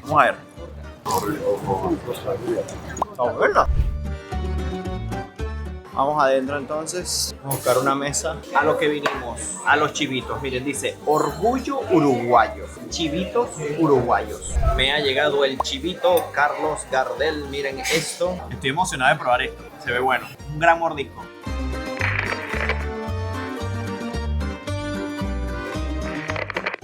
Vamos a ver. Está buena. Vamos adentro entonces, a buscar una mesa. A lo que vinimos, a los chivitos. Miren, dice Orgullo Uruguayo. Chivitos uruguayos. Me ha llegado el chivito Carlos Gardel. Miren esto. Estoy emocionado de probar esto. Se ve bueno. Un gran mordisco.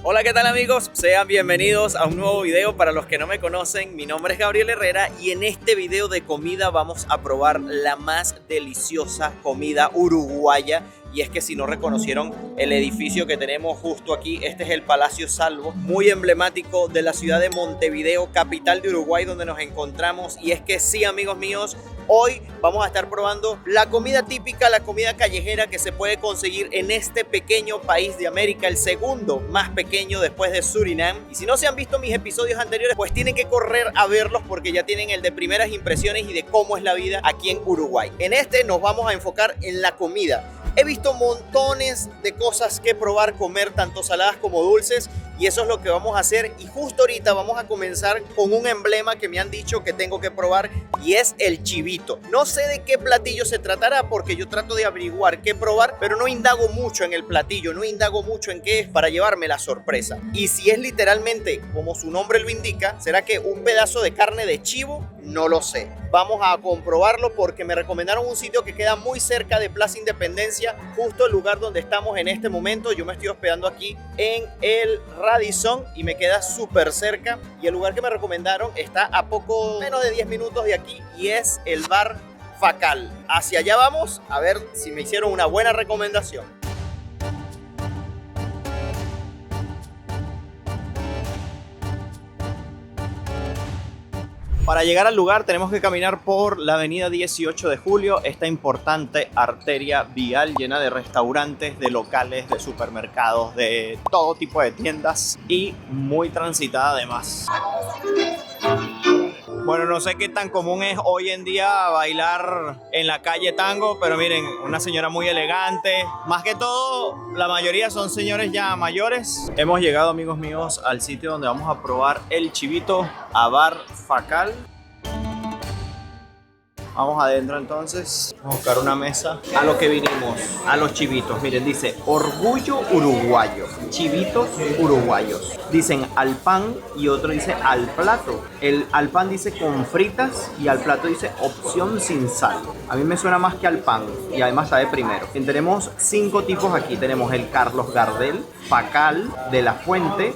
Hola, ¿qué tal amigos? Sean bienvenidos a un nuevo video. Para los que no me conocen, mi nombre es Gabriel Herrera y en este video de comida vamos a probar la más deliciosa comida uruguaya. Y es que si no reconocieron el edificio que tenemos justo aquí, este es el Palacio Salvo, muy emblemático de la ciudad de Montevideo, capital de Uruguay, donde nos encontramos. Y es que sí, amigos míos, hoy vamos a estar probando la comida típica, la comida callejera que se puede conseguir en este pequeño país de América, el segundo más pequeño después de Surinam. Y si no se han visto mis episodios anteriores, pues tienen que correr a verlos porque ya tienen el de primeras impresiones y de cómo es la vida aquí en Uruguay. En este nos vamos a enfocar en la comida. He visto montones de cosas que probar, comer, tanto saladas como dulces, y eso es lo que vamos a hacer. Y justo ahorita vamos a comenzar con un emblema que me han dicho que tengo que probar, y es el chivito. No sé de qué platillo se tratará porque yo trato de averiguar qué probar, pero no indago mucho en el platillo, no indago mucho en qué es para llevarme la sorpresa. Y si es literalmente como su nombre lo indica, ¿será que un pedazo de carne de chivo? No lo sé. Vamos a comprobarlo porque me recomendaron un sitio que queda muy cerca de Plaza Independencia, justo el lugar donde estamos en este momento. Yo me estoy hospedando aquí en el Radisson y me queda súper cerca. Y el lugar que me recomendaron está a poco menos de 10 minutos de aquí y es el bar Facal. Hacia allá vamos a ver si me hicieron una buena recomendación. Para llegar al lugar tenemos que caminar por la avenida 18 de Julio, esta importante arteria vial llena de restaurantes, de locales, de supermercados, de todo tipo de tiendas y muy transitada además. Bueno, no sé qué tan común es hoy en día bailar en la calle tango, pero miren, una señora muy elegante. Más que todo, la mayoría son señores ya mayores. Hemos llegado, amigos míos, al sitio donde vamos a probar el chivito, a Bar Facal. Vamos adentro entonces, vamos a buscar una mesa. A lo que vinimos, a los chivitos. Miren, dice Orgullo Uruguayo. Chivitos uruguayos. Dicen al pan y otro dice al plato. El al pan dice con fritas y al plato dice opción sin sal. A mí me suena más que al pan y además está de primero. Tenemos 5 tipos aquí. Tenemos el Carlos Gardel, Facal, De la Fuente,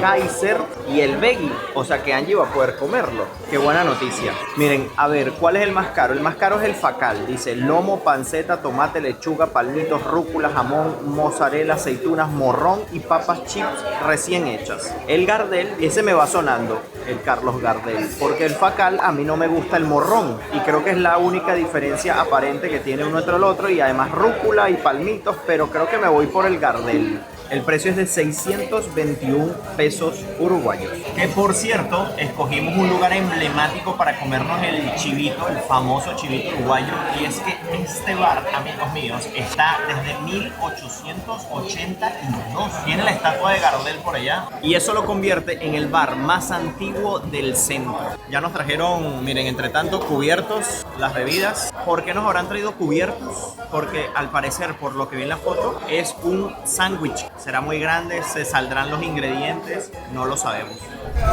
Kaiser y el Veggie. O sea que Angie va a poder comerlo. Qué buena noticia. Miren, a ver, ¿cuál es el más caro? El más caro es el Facal. Dice lomo, panceta, tomate, lechuga, palmitos, rúcula, jamón, mozzarella, aceitunas, morrón y papas chips recién hechas. El Gardel, ese me va sonando, el Carlos Gardel, porque el Facal a mí no me gusta el morrón y creo que es la única diferencia aparente que tiene uno entre el otro, y además rúcula y palmitos, pero creo que me voy por el Gardel. El precio es de 621 pesos uruguayos. Que por cierto, escogimos un lugar emblemático para comernos el chivito, el famoso chivito uruguayo. Y es que este bar, amigos míos, está desde 1882. Tiene la estatua de Gardel por allá. Y eso lo convierte en el bar más antiguo del centro. Ya nos trajeron, miren, entre tanto, cubiertos, las bebidas. ¿Por qué nos habrán traído cubiertos? Porque al parecer, por lo que vi en la foto, es un sándwich. Será muy grande, se saldrán los ingredientes, no lo sabemos.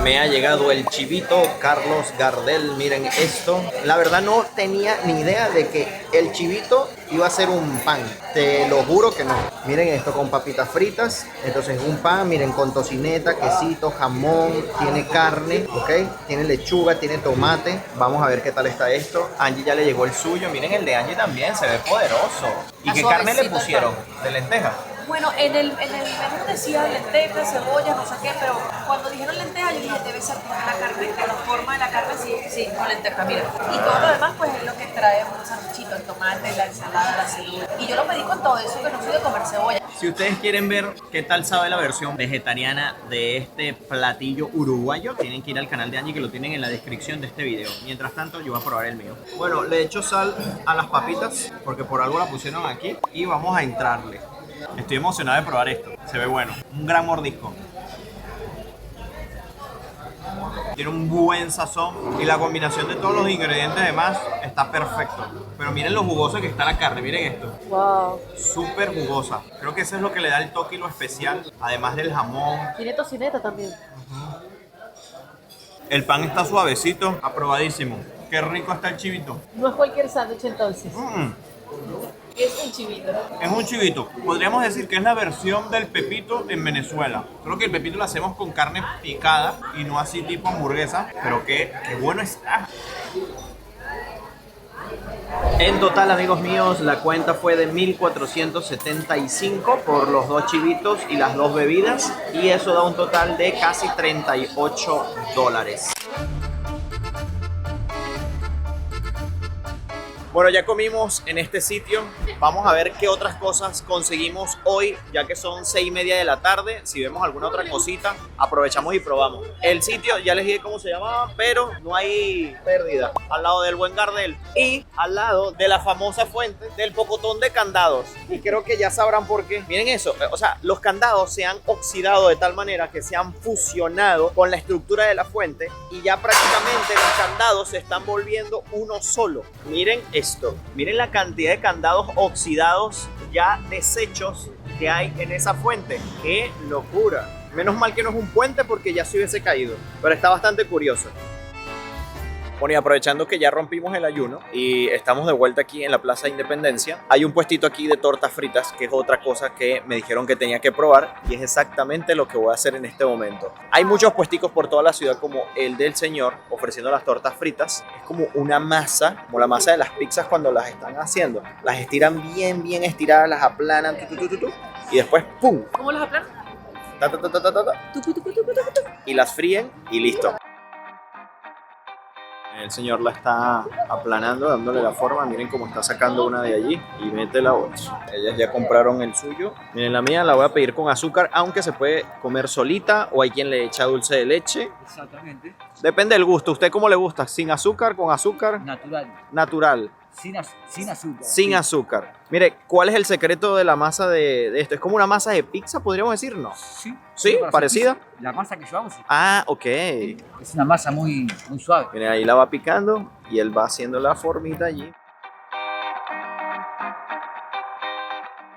Me ha llegado el chivito Carlos Gardel, miren esto. La verdad no tenía ni idea de que el chivito iba a ser un pan. Te lo juro que no. Miren esto con papitas fritas. Entonces un pan, miren, con tocineta, quesito, jamón, tiene carne, ¿ok? Tiene lechuga, tiene tomate. Vamos a ver qué tal está esto. Angie ya le llegó el suyo. Miren el de Angie también, se ve poderoso. ¿Y qué carne le pusieron? ¿De lenteja? Bueno, en el menú decía lentejas, cebollas, no sé qué, pero cuando dijeron lentejas yo dije debe ser porque la carne, que la forma de la carne sí, con lentejas, mira. Y todo lo demás pues es lo que trae un sanduchito, el tomate, la ensalada, la cebolla. Y yo lo pedí con todo eso, que no soy de comer cebolla. Si ustedes quieren ver qué tal sabe la versión vegetariana de este platillo uruguayo, tienen que ir al canal de Angie, que lo tienen en la descripción de este video. Mientras tanto, yo voy a probar el mío. Bueno, le echo sal a las papitas, porque por algo la pusieron aquí, y vamos a entrarle. Estoy emocionado de probar esto, se ve bueno. Un gran mordisco. tiene un buen sazón y la combinación de todos los ingredientes además está perfecto. Pero miren lo jugosa que está la carne, miren esto. Wow. Súper jugosa. Creo que eso es lo que le da el toque y lo especial, además del jamón. Tiene tocineta también. El pan está suavecito, aprobadísimo. Qué rico está el chivito. No es cualquier sándwich entonces. Es un chivito. Es un chivito. Podríamos decir que es la versión del pepito en Venezuela. Creo que el pepito lo hacemos con carne picada y no así tipo hamburguesa. Pero qué bueno está. En total, amigos míos, la cuenta fue de 1.475 por los 2 chivitos y las 2 bebidas. Y eso da un total de casi $38. Bueno, ya comimos en este sitio. Vamos a ver qué otras cosas conseguimos hoy, ya que son 6:30 de la tarde. Si vemos alguna otra cosita, aprovechamos y probamos. El sitio, ya les dije cómo se llamaba, pero no hay pérdida. Al lado del Buen Gardel y al lado de la famosa fuente del pocotón de candados. Y creo que ya sabrán por qué. Miren eso, o sea, los candados se han oxidado de tal manera que se han fusionado con la estructura de la fuente y ya prácticamente los candados se están volviendo uno solo. Miren esto, miren la cantidad de candados oxidados ya deshechos que hay en esa fuente. ¡Qué locura! Menos mal que no es un puente porque ya se hubiese caído, pero está bastante curioso. Bueno, y aprovechando que ya rompimos el ayuno y estamos de vuelta aquí en la Plaza de Independencia, hay un puestito aquí de tortas fritas, que es otra cosa que me dijeron que tenía que probar y es exactamente lo que voy a hacer en este momento. Hay muchos puesticos por toda la ciudad como el del señor ofreciendo las tortas fritas. Es como una masa, como la masa de las pizzas cuando las están haciendo. Las estiran bien estiradas, las aplanan y después ¡pum! ¿Cómo las aplanan? Y las fríen y listo. El señor la está aplanando, dándole la forma. Miren cómo está sacando una de allí y mete la otra. Ellas ya compraron el suyo. Miren, la mía la voy a pedir con azúcar, aunque se puede comer solita o hay quien le echa dulce de leche. Exactamente. Depende del gusto. ¿Usted cómo le gusta? ¿Sin azúcar, con azúcar? Natural. Natural. Sin azúcar. Sin azúcar. Mire, ¿cuál es el secreto de la masa de esto? ¿Es como una masa de pizza, podríamos decir? No. Sí. ¿Sí? Para ¿Parecida? hacer pizza. La masa que yo hago, sí. Ah, ok. Es una masa muy suave. Miren, ahí la va picando y él va haciendo la formita allí.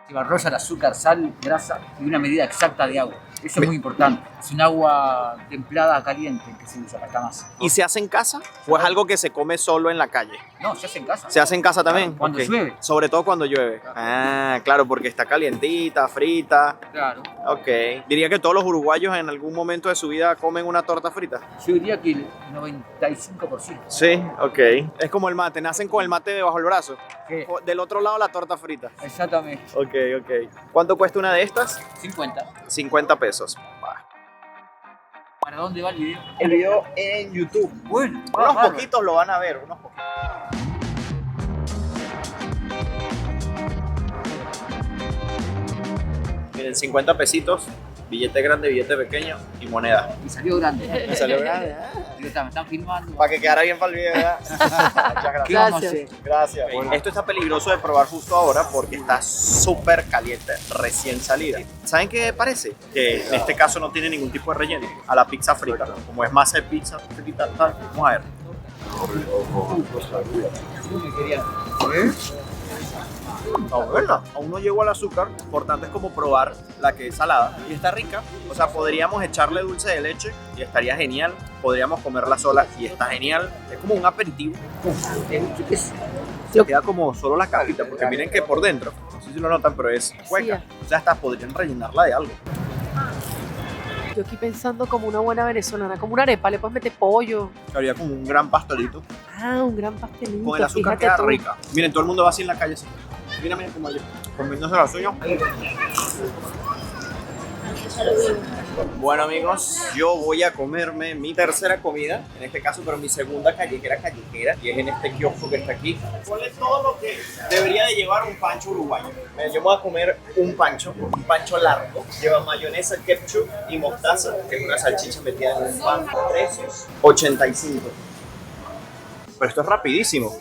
Lleva arroz, azúcar, sal, grasa y una medida exacta de agua. Eso es muy importante. Es un agua templada caliente que se usa para esta masa. ¿Y se hace en casa o es algo que se come solo en la calle? No, se hace en casa. ¿Se hace en casa también? Cuando Ok. llueve. Sobre todo cuando llueve. Ah, claro, porque está calientita, frita. Claro. Ok. Diría que todos los uruguayos en algún momento de su vida comen una torta frita. Yo diría que el 95%. Sí, ok. Es como el mate, nacen con el mate debajo del brazo. ¿Qué? Del otro lado la torta frita. Exactamente. Ok. ¿Cuánto cuesta una de estas? 50. 50 pesos. Va. ¿Para dónde va el video? El video en YouTube. Bueno, Unos bárbaro. poquitos lo van a ver, unos poquitos. Miren, 50 pesitos, billete grande, billete pequeño y moneda. Y salió grande. Me salió grande. Me están filmando. Para que quedara bien para el video, ¿verdad? Muchas ¿Qué gracias. vamos a hacer? Gracias. Esto está peligroso de probar justo ahora porque está súper caliente, recién salida. ¿Saben qué parece? Que en este caso no tiene ningún tipo de relleno. A la pizza frita. Como es masa de pizza frita, tal. Vamos a ver. No, ¿verdad? Aún no llegó al azúcar, importante es como probar la que es salada y está rica. O sea, podríamos echarle dulce de leche y estaría genial. Podríamos comerla sola y está genial. Es como un aperitivo. Se queda como solo la capita, porque miren que por dentro, no sé si lo notan, pero es hueca. O sea, hasta podrían rellenarla de algo. Yo aquí pensando como una buena venezolana, como una arepa, le puedes meter pollo. Habría como un gran pastelito. Ah, un gran pastelito. Con el azúcar fíjate queda tú. rica. Miren, todo el mundo va así en la calle así. Mírame como yo, comiéndose la suya. Bueno, amigos, yo voy a comerme mi tercera comida, en este caso, pero mi segunda callejera, y es en este kiosco que está aquí. Ponle todo lo que debería de llevar un pancho uruguayo. Yo me voy a comer un pancho largo. Lleva mayonesa, ketchup y mostaza, que es una salchicha metida en un pan. Precios, 85. pero esto es rapidísimo.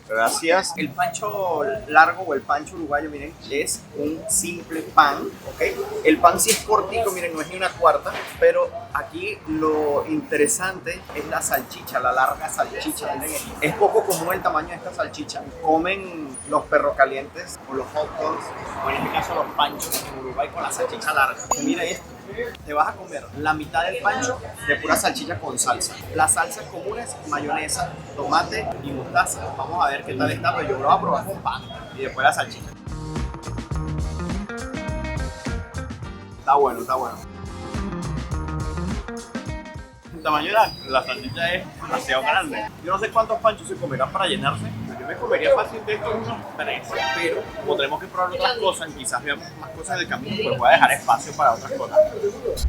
Gracias. El pancho largo o el pancho uruguayo, miren, es un simple pan, ¿ok? El pan sí es cortico, miren, no es ni una cuarta, pero aquí lo interesante es la salchicha, la larga salchicha, miren. Es poco común el tamaño de esta salchicha. Comen los perros calientes o los hot dogs, o en este caso los panchos en Uruguay con la salchicha larga. Mira esto. Te vas a comer la mitad del pancho de pura salchicha con salsa. Las salsas comunes, mayonesa, tomate y mostaza. Vamos a ver qué tal está, pero yo lo voy a probar con pan y después la salchicha. Está bueno, está bueno. El tamaño de la salchicha es demasiado grande. Yo no sé cuántos panchos se comerán para llenarse. Yo me comería fácil de estos unos 3, pero como tenemos que probar otras cosas, quizás veamos más cosas del camino, pues voy a dejar espacio para otras cosas.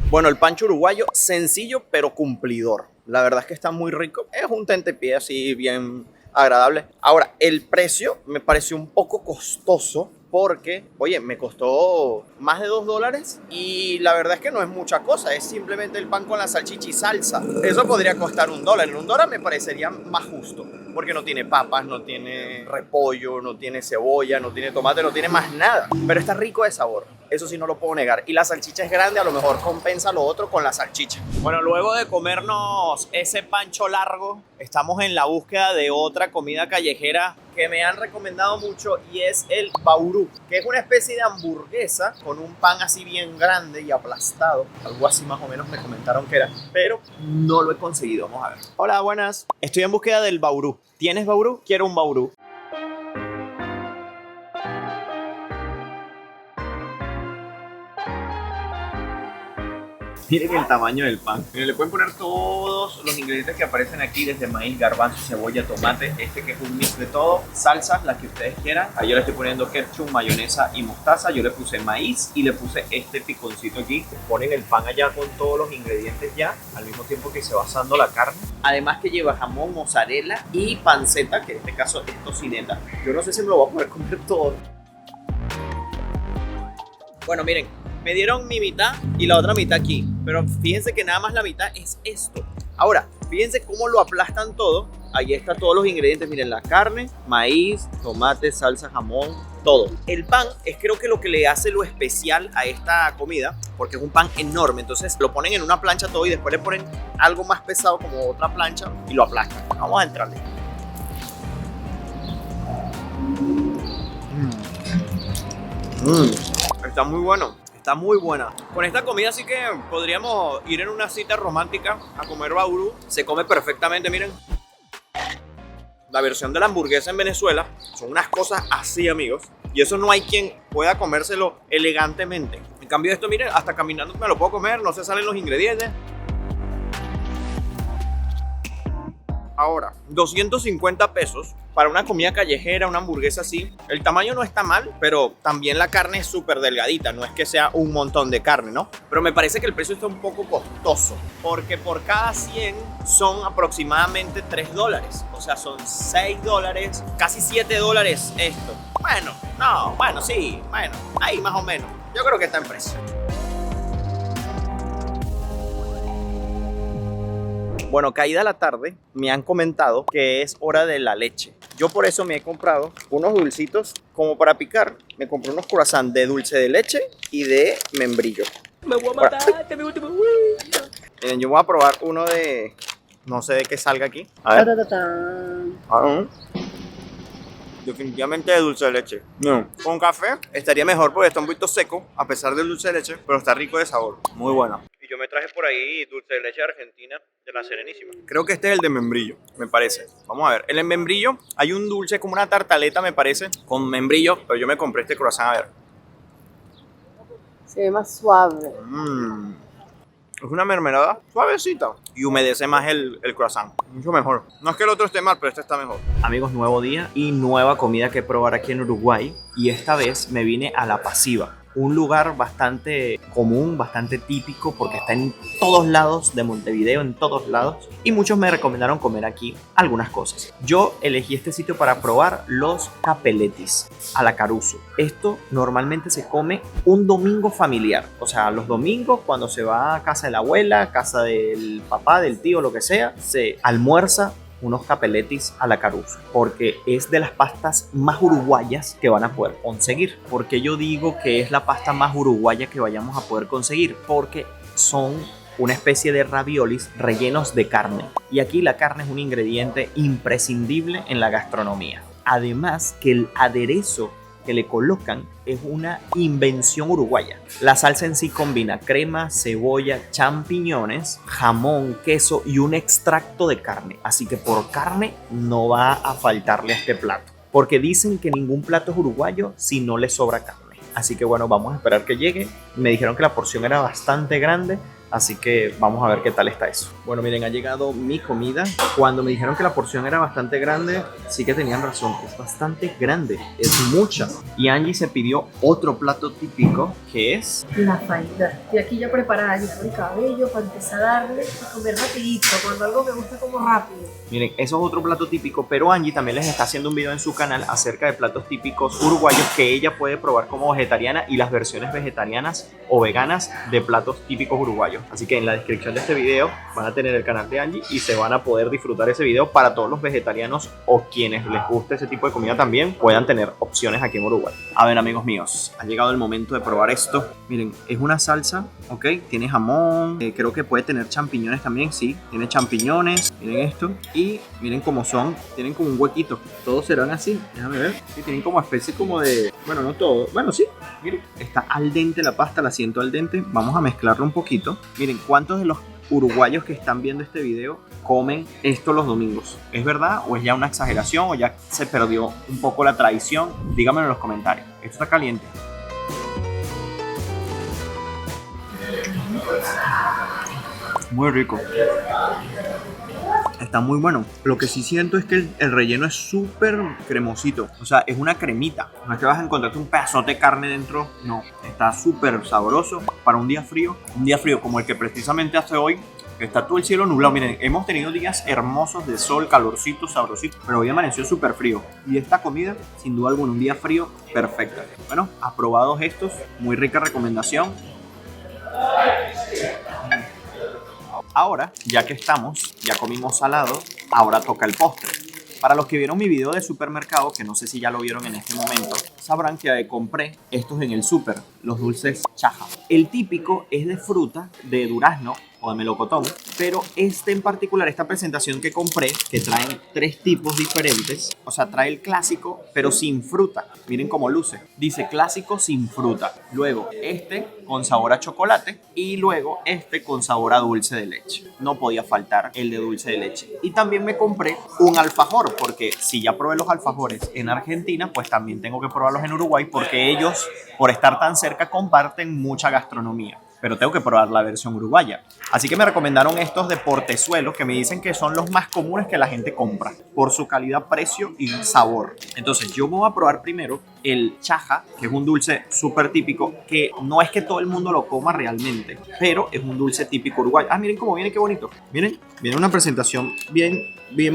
Bueno, el pancho uruguayo, sencillo pero cumplidor. La verdad es que está muy rico. Es un tentepié así bien agradable. Ahora, el precio me pareció un poco costoso porque, oye, me costó más de $2 y la verdad es que no es mucha cosa, es simplemente el pan con la salchicha y salsa. Eso podría costar $1. En $1 me parecería más justo, porque no tiene papas, no tiene repollo, no tiene cebolla, no tiene tomate, no tiene más nada. Pero está rico de sabor, eso sí no lo puedo negar. Y la salchicha es grande, a lo mejor compensa lo otro con la salchicha. Bueno, luego de comernos ese pancho largo, estamos en la búsqueda de otra comida callejera que me han recomendado mucho y es el bauru, que es una especie de hamburguesa con un pan así bien grande y aplastado. Algo así más o menos me comentaron que era, pero no lo he conseguido. Vamos a ver. Hola, buenas. Estoy en búsqueda del bauru. ¿Tienes bauru? Quiero un bauru. Miren el tamaño del pan. Miren, le pueden poner todos los ingredientes que aparecen aquí, desde maíz, garbanzo, cebolla, tomate, este que es un mix de todo, salsas, las que ustedes quieran. Ahí yo le estoy poniendo ketchup, mayonesa y mostaza. Yo le puse maíz y le puse este piconcito aquí. Ponen el pan allá con todos los ingredientes ya, al mismo tiempo que se va asando la carne. Además que lleva jamón, mozzarella y panceta, que en este caso es tocineta. Yo no sé si me lo voy a poder comer todo. Bueno, miren, me dieron mi mitad y la otra mitad aquí, pero fíjense que nada más la mitad es esto. Ahora, fíjense cómo lo aplastan todo. Ahí están todos los ingredientes, miren, la carne, maíz, tomate, salsa, jamón, todo. El pan es creo que lo que le hace lo especial a esta comida, porque es un pan enorme, entonces lo ponen en una plancha todo y después le ponen algo más pesado como otra plancha y lo aplastan. Vamos a entrarle. Está muy bueno. Está muy buena. Con esta comida sí que podríamos ir en una cita romántica a comer bauru. Se come perfectamente, miren. La versión de la hamburguesa en Venezuela son unas cosas así, amigos. Y eso no hay quien pueda comérselo elegantemente. En cambio esto, miren, hasta caminando me lo puedo comer, no se salen los ingredientes. Ahora, 250 pesos para una comida callejera, una hamburguesa así. El tamaño no está mal, pero también la carne es súper delgadita. No es que sea un montón de carne, ¿no? Pero me parece que el precio está un poco costoso, porque por cada 100 son aproximadamente $3. O sea, son $6, casi $7 esto. Bueno, no, bueno, sí, bueno, ahí más o menos. Yo creo que está en precio. Bueno, caída la tarde, me han comentado que es hora de la leche. Yo por eso me he comprado unos dulcitos como para picar. Me compré unos croissants de dulce de leche y de membrillo. Me voy a matar, Miren, yo voy a probar uno de... No sé de qué salga aquí. A ver. Definitivamente de dulce de leche. No. Con café estaría mejor porque está un poquito seco, a pesar del dulce de leche, pero está rico de sabor. Muy bueno. Y yo me traje por ahí dulce de leche de Argentina, de la Serenísima. Creo que este es el de membrillo, me parece. Vamos a ver. El de membrillo, hay un dulce como una tartaleta, me parece, con membrillo, pero yo me compré este croissant, a ver. Se ve más suave. Es una mermelada suavecita y humedece más el croissant. Mucho mejor. No es que el otro esté mal, pero este está mejor. Amigos, nuevo día y nueva comida que probar aquí en Uruguay. Y esta vez me vine a La Pasiva. Un lugar bastante común, bastante típico, porque está en todos lados de Montevideo, en todos lados. Y muchos me recomendaron comer aquí algunas cosas. Yo elegí este sitio para probar los capeletis a la Caruso. Esto normalmente se come un domingo familiar. O sea, los domingos cuando se va a casa de la abuela, casa del papá, del tío, lo que sea, se almuerza unos capelletis a la Caruso, porque es de las pastas más uruguayas que van a poder conseguir. Porque yo digo que es la pasta más uruguaya que vayamos a poder conseguir, porque son una especie de raviolis rellenos de carne. Y aquí la carne es un ingrediente imprescindible en la gastronomía. Además que el aderezo que le colocan es una invención uruguaya. La salsa en sí combina crema, cebolla, champiñones, jamón, queso y un extracto de carne. Así que por carne no va a faltarle a este plato. Porque dicen que ningún plato es uruguayo si no le sobra carne. Así que bueno, vamos a esperar que llegue. Me dijeron que la porción era bastante grande, así que vamos a ver qué tal está eso. Bueno, miren, ha llegado mi comida. Cuando me dijeron que la porción era bastante grande, sí que tenían razón. Es bastante grande, es mucha. Y Angie se pidió otro plato típico, que es la faina. Y aquí ya preparada, ya con el cabello para empezar a darle y comer rapidito, cuando algo me gusta como rápido. Miren, eso es otro plato típico, pero Angie también les está haciendo un video en su canal acerca de platos típicos uruguayos que ella puede probar como vegetariana y las versiones vegetarianas o veganas de platos típicos uruguayos. Así que en la descripción de este video van a tener el canal de Angie y se van a poder disfrutar ese video para todos los vegetarianos o quienes les guste ese tipo de comida también puedan tener opciones aquí en Uruguay. A ver, amigos míos, ha llegado el momento de probar esto. Miren, es una salsa, ¿ok? Tiene jamón, creo que puede tener champiñones también, sí, tiene champiñones, miren esto. Y miren cómo son, tienen como un huequito. Todos serán así, déjame ver. Sí, tienen como especie como de, bueno, no todo, bueno, sí, miren, está al dente la pasta, la siento al dente. Vamos a mezclarlo un poquito. Miren, ¿cuántos de los uruguayos que están viendo este video comen esto los domingos? ¿Es verdad o es ya una exageración o ya se perdió un poco la tradición? Díganmelo en los comentarios. Esto está caliente. Muy rico. Está muy bueno. Lo que sí siento es que el relleno es súper cremosito. O sea, es una cremita. No es que vas a encontrarte un pedazote de carne dentro. No, está súper sabroso para un día frío. Un día frío como el que precisamente hace hoy. Está todo el cielo nublado. Miren, hemos tenido días hermosos de sol, calorcito, sabrosito. Pero hoy amaneció súper frío. Y esta comida, sin duda alguna, un día frío, perfecta. Bueno, aprobados estos. Muy rica recomendación. Ahora, ya que estamos, ya comimos salado, ahora toca el postre. Para los que vieron mi video de supermercado, que no sé si ya lo vieron en este momento, sabrán que compré estos en el súper, los dulces chaja. El típico es de fruta, de durazno o de melocotón, pero este en particular, esta presentación que compré, que traen 3 tipos diferentes, o sea, trae el clásico, pero sin fruta. Miren cómo luce. Dice clásico sin fruta. Luego este con sabor a chocolate y luego este con sabor a dulce de leche. No podía faltar el de dulce de leche. Y también me compré un alfajor, porque si ya probé los alfajores en Argentina, pues también tengo que probarlos en Uruguay, porque ellos, por estar tan cerca, comparten mucha gastronomía. Pero tengo que probar la versión uruguaya. Así que me recomendaron estos de Portezuelo, que me dicen que son los más comunes que la gente compra por su calidad, precio y sabor. Entonces yo me voy a probar primero el chaja, que es un dulce súper típico, que no es que todo el mundo lo coma realmente, pero es un dulce típico uruguayo. Ah, miren cómo viene, qué bonito. Miren, viene una presentación bien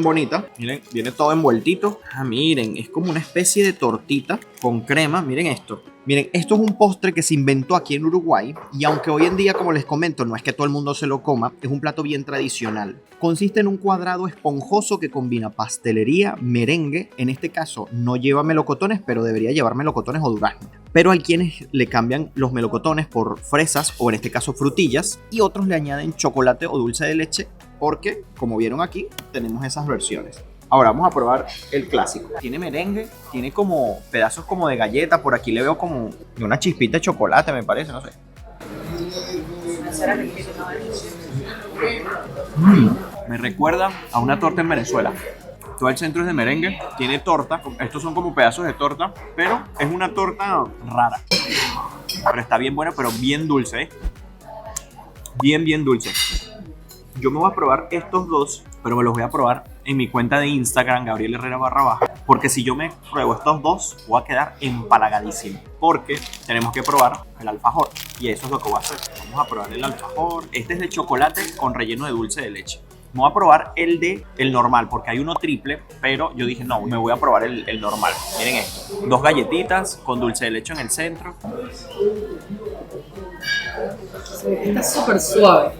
bonita. Miren, viene todo envueltito. Ah, miren, es como una especie de tortita con crema. Miren esto. Miren, esto es un postre que se inventó aquí en Uruguay y aunque hoy en día, como les comento, no es que todo el mundo se lo coma, es un plato bien tradicional. Consiste en un cuadrado esponjoso que combina pastelería, merengue, en este caso no lleva melocotones, pero debería llevar melocotones o durazno. Pero hay quienes le cambian los melocotones por fresas o en este caso frutillas y otros le añaden chocolate o dulce de leche porque, como vieron aquí, tenemos esas versiones. Ahora vamos a probar el clásico. Tiene merengue, tiene como pedazos como de galleta. Por aquí le veo como una chispita de chocolate, me parece, no sé. Me recuerda a una torta en Venezuela. Todo el centro es de merengue, tiene torta. Estos son como pedazos de torta, pero es una torta rara. Pero está bien buena, pero bien dulce, ¿eh? Bien dulce. Yo me voy a probar estos dos, pero me los voy a probar en mi cuenta de Instagram, Gabriel Herrera _, porque si yo me pruebo estos dos, voy a quedar empalagadísimo, porque tenemos que probar el alfajor, y eso es lo que voy a hacer. Vamos a probar el alfajor. Este es de chocolate con relleno de dulce de leche. Me voy a probar el normal, porque hay uno triple, pero yo dije, no, me voy a probar el normal. Miren esto, 2 galletitas con dulce de leche en el centro. Está súper suave.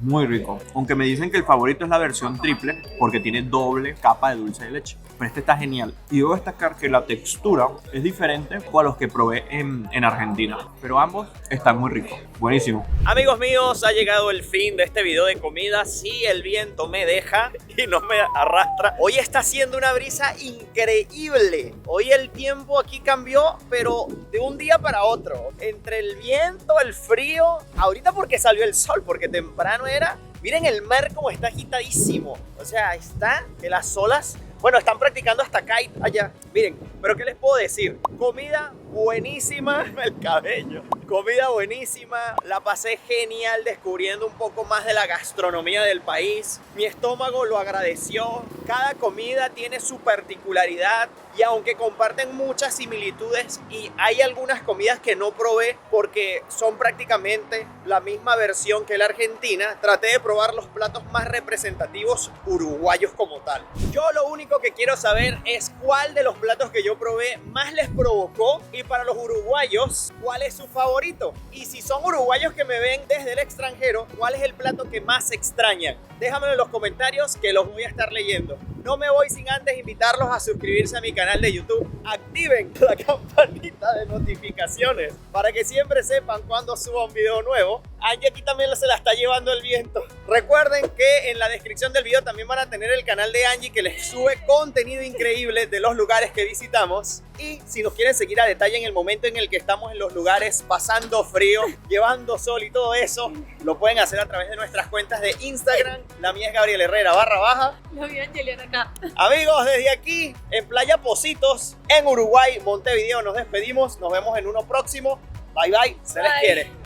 Muy rico. Aunque me dicen que el favorito es la versión triple porque tiene doble capa de dulce de leche. Pero este está genial. Y debo destacar que la textura es diferente a los que probé en Argentina. Pero ambos están muy ricos. Buenísimo. Amigos míos, ha llegado el fin de este video de comida. Sí, el viento me deja y no me arrastra. Hoy está haciendo una brisa increíble. Hoy el tiempo aquí cambió, pero de un día para otro. Entre el viento, el frío. Ahorita porque salió el sol, porque temprano era. Miren el mar como está agitadísimo. O sea, está que las olas... Bueno, están practicando hasta kite allá. Miren, pero ¿qué les puedo decir? Comida buenísima, el cabello. Comida buenísima, la pasé genial descubriendo un poco más de la gastronomía del país. Mi estómago lo agradeció. Cada comida tiene su particularidad y aunque comparten muchas similitudes y hay algunas comidas que no probé porque son prácticamente la misma versión que la argentina, traté de probar los platos más representativos uruguayos como tal. Yo lo único que quiero saber es cuál de los platos que yo probé más les provocó y para los uruguayos, cuál es su favorito. Y si son uruguayos que me ven desde el extranjero, cuál es el plato que más extrañan. Déjamelo en los comentarios que los voy a estar leyendo. No me voy sin antes invitarlos a suscribirse a mi canal de YouTube. Activen la campanita de notificaciones para que siempre sepan cuando suba un video nuevo. Angie aquí también se la está llevando el viento. Recuerden que en la descripción del video también van a tener el canal de Angie que les sube contenido increíble de los lugares que visitamos. Y si nos quieren seguir a detalle en el momento en el que estamos en los lugares pasando frío, llevando sol y todo eso, lo pueden hacer a través de nuestras cuentas de Instagram. La mía es Gabriel Herrera _. Lo vi a Angeliana acá. Amigos, desde aquí en Playa Positos, en Uruguay, Montevideo, nos despedimos. Nos vemos en uno próximo. Bye bye, se les quiere.